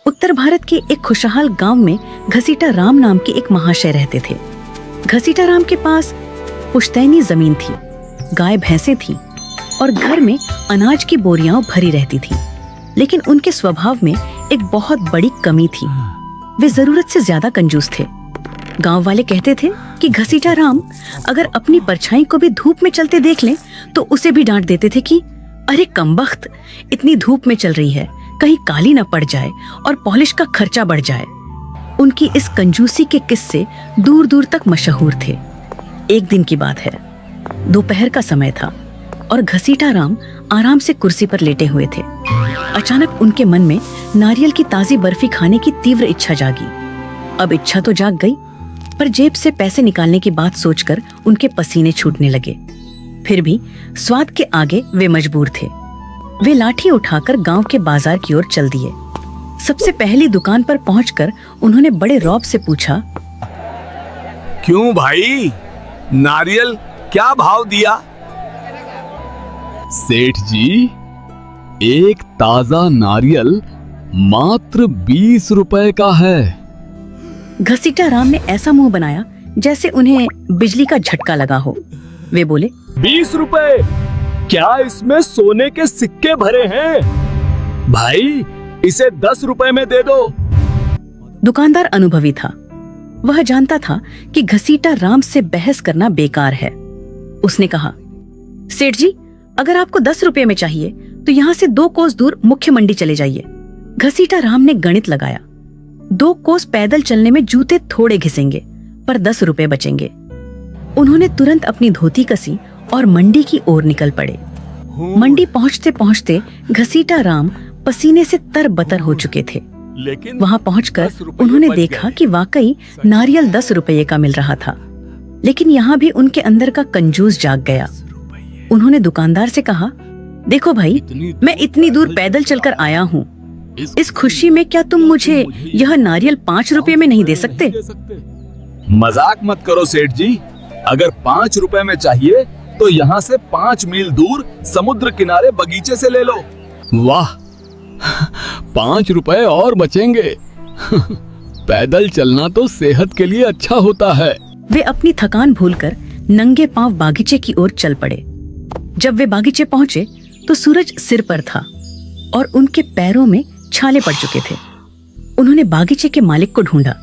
उत्तर भारत के एक खुशहाल गांव में घसीटा राम नाम के एक महाशय रहते थे। घसीटा राम के पास पुश्तैनी जमीन थी, गाय भैंसें थी और घर में अनाज की बोरियां भरी रहती थी। लेकिन उनके स्वभाव में एक बहुत बड़ी कमी थी, वे जरूरत से ज्यादा कंजूस थे। गांव वाले कहते थे कि घसीटा राम अगर अपनी परछाई को भी धूप में चलते देख लें तो उसे भी डांट देते थे कि अरे कमबख्त, इतनी धूप में चल रही है, कहीं काली न पड़ जाए और पॉलिश का खर्चा बढ़ जाए। उनकी इस कंजूसी के किस्से दूर दूर तक मशहूर थे। एक दिन की बात है, दोपहर का समय था और घसीटा राम आराम से कुर्सी पर लेटे हुए थे। अचानक उनके मन में नारियल की ताजी बर्फी खाने की तीव्र इच्छा जागी। अब इच्छा तो जाग गई, पर जेब से पैसे निकालने की बात सोचकर उनके पसीने छूटने लगे। फिर भी स्वाद के आगे वे मजबूर थे। वे लाठी उठाकर गांव के बाजार की ओर चल दिए। सबसे पहली दुकान पर पहुंचकर उन्होंने बड़े रौब से पूछा, क्यों भाई, नारियल क्या भाव दिया? सेठ जी, एक ताजा नारियल मात्र 20 रुपए का है। घसीटा राम ने ऐसा मुंह बनाया जैसे उन्हें बिजली का झटका लगा हो। वे बोले, 20 रुपए? क्या इसमें सोने के सिक्के भरे हैं? भाई इसे 10 रुपए में दे दो। दुकानदार अनुभवी था, वह जानता था कि घसीटा राम से बहस करना बेकार है। उसने कहा, सेठ जी, अगर आपको 10 रुपए में चाहिए तो यहाँ से 2 कोस दूर मुख्य मंडी चले जाइए। घसीटा राम ने गणित लगाया, 2 कोस पैदल चलने में जूते थोड़े घिसेंगे पर 10 रुपए बचेंगे। उन्होंने तुरंत अपनी धोती कसी और मंडी की ओर निकल पड़े। मंडी पहुंचते पहुंचते घसीटा राम पसीने से तरबतर हो चुके थे। वहां पहुंचकर उन्होंने देखा कि वाकई नारियल 10 रुपये का मिल रहा था। लेकिन यहाँ भी उनके अंदर का कंजूस जाग गया। उन्होंने दुकानदार से कहा, देखो भाई, मैं इतनी दूर पैदल चलकर आया हूँ, इस खुशी में क्या तुम मुझे यह नारियल 5 रुपए में नहीं दे सकते? मजाक मत करो सेठ जी, अगर 5 रुपए में चाहिए तो यहाँ से 5 मील दूर समुद्र किनारे बगीचे से ले लो। वाह, 5 रुपए और बचेंगे। पैदल चलना तो सेहत के लिए अच्छा होता है। वे अपनी थकान भूलकर नंगे पांव बागीचे की ओर चल पड़े। जब वे बागीचे पहुंचे तो सूरज सिर पर था और उनके पैरों में छाले पड़ चुके थे। उन्होंने बागीचे के मालिक को ढूंढा,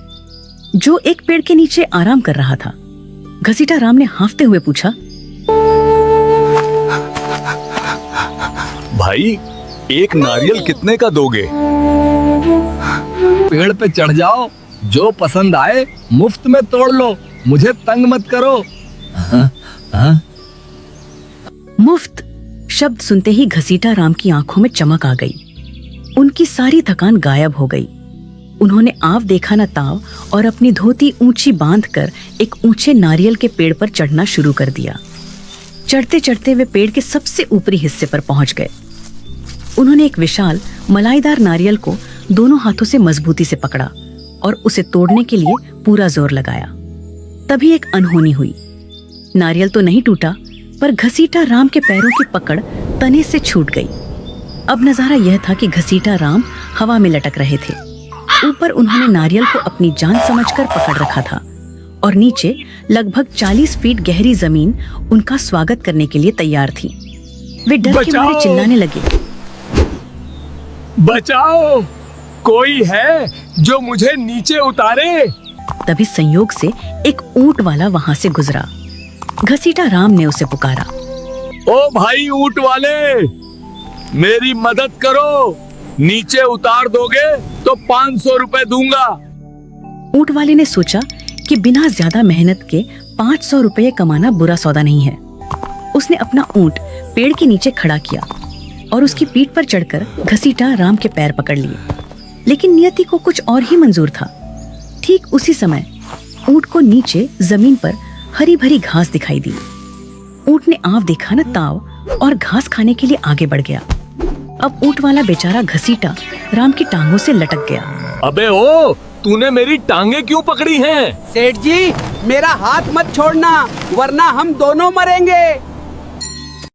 जो एक पेड़ के नीचे आराम कर रहा था। घसीटा राम ने हांफते हुए पूछा, भाई, एक नारियल कितने का दोगे? पेड़ पे चढ़ जाओ, जो पसंद आए मुफ्त में तोड़ लो, मुझे तंग मत करो। मुफ्त शब्द सुनते ही घसीटा राम की आंखों में चमक आ गई। उनकी सारी थकान गायब हो गई। उन्होंने आव देखा न ताव और अपनी धोती ऊंची बांधकर एक ऊंचे नारियल के पेड़ पर चढ़ना शुरू कर दिया। चढ़ते चढ़ते वे पेड़ के सबसे ऊपरी हिस्से पर पहुंच गए। उन्होंने एक विशाल मलाईदार नारियल को दोनों हाथों से मजबूती से पकड़ा और उसे तोड़ने के लिए पूरा जोर लगाया। तभी एक अनहोनी हुई। नारियल तो नहीं टूटा, पर घसीटा राम के पैरों की पकड़ तने से छूट गई। अब नजारा यह था कि घसीटा राम हवा में लटक रहे थे। ऊपर उन्होंने नारियल को अपनी जान समझकर पकड़ रखा था और नीचे लगभग 40 फीट गहरी जमीन उनका स्वागत करने के लिए तैयार थी। वे डर के मारे चिल्लाने लगे, बचाओ, कोई है जो मुझे नीचे उतारे। तभी संयोग से एक ऊंट वाला वहां से गुजरा। घसीटा राम ने उसे पुकारा, ओ भाई ऊंट वाले, मेरी मदद करो, नीचे उतार दोगे तो 500 रुपए दूंगा। ऊंट वाले ने सोचा कि बिना ज्यादा मेहनत के 500 रुपये कमाना बुरा सौदा नहीं है। उसने अपना ऊंट पेड़ के नीचे खड़ा किया और उसकी पीठ पर चढ़कर घसीटा राम के पैर पकड़ लिए। लेकिन नियति को कुछ और ही मंजूर था। ठीक उसी समय ऊंट को नीचे जमीन पर हरी भरी घास दिखाई दी। ऊंट ने आव देखा न ताव और घास खाने के लिए आगे बढ़ गया। अब ऊंट वाला बेचारा घसीटा राम की टांगों से लटक गया। अबे ओ, तूने मेरी टांगे क्यों पकड़ी हैं? सेठ जी, मेरा हाथ मत छोड़ना, वरना हम दोनों मरेंगे।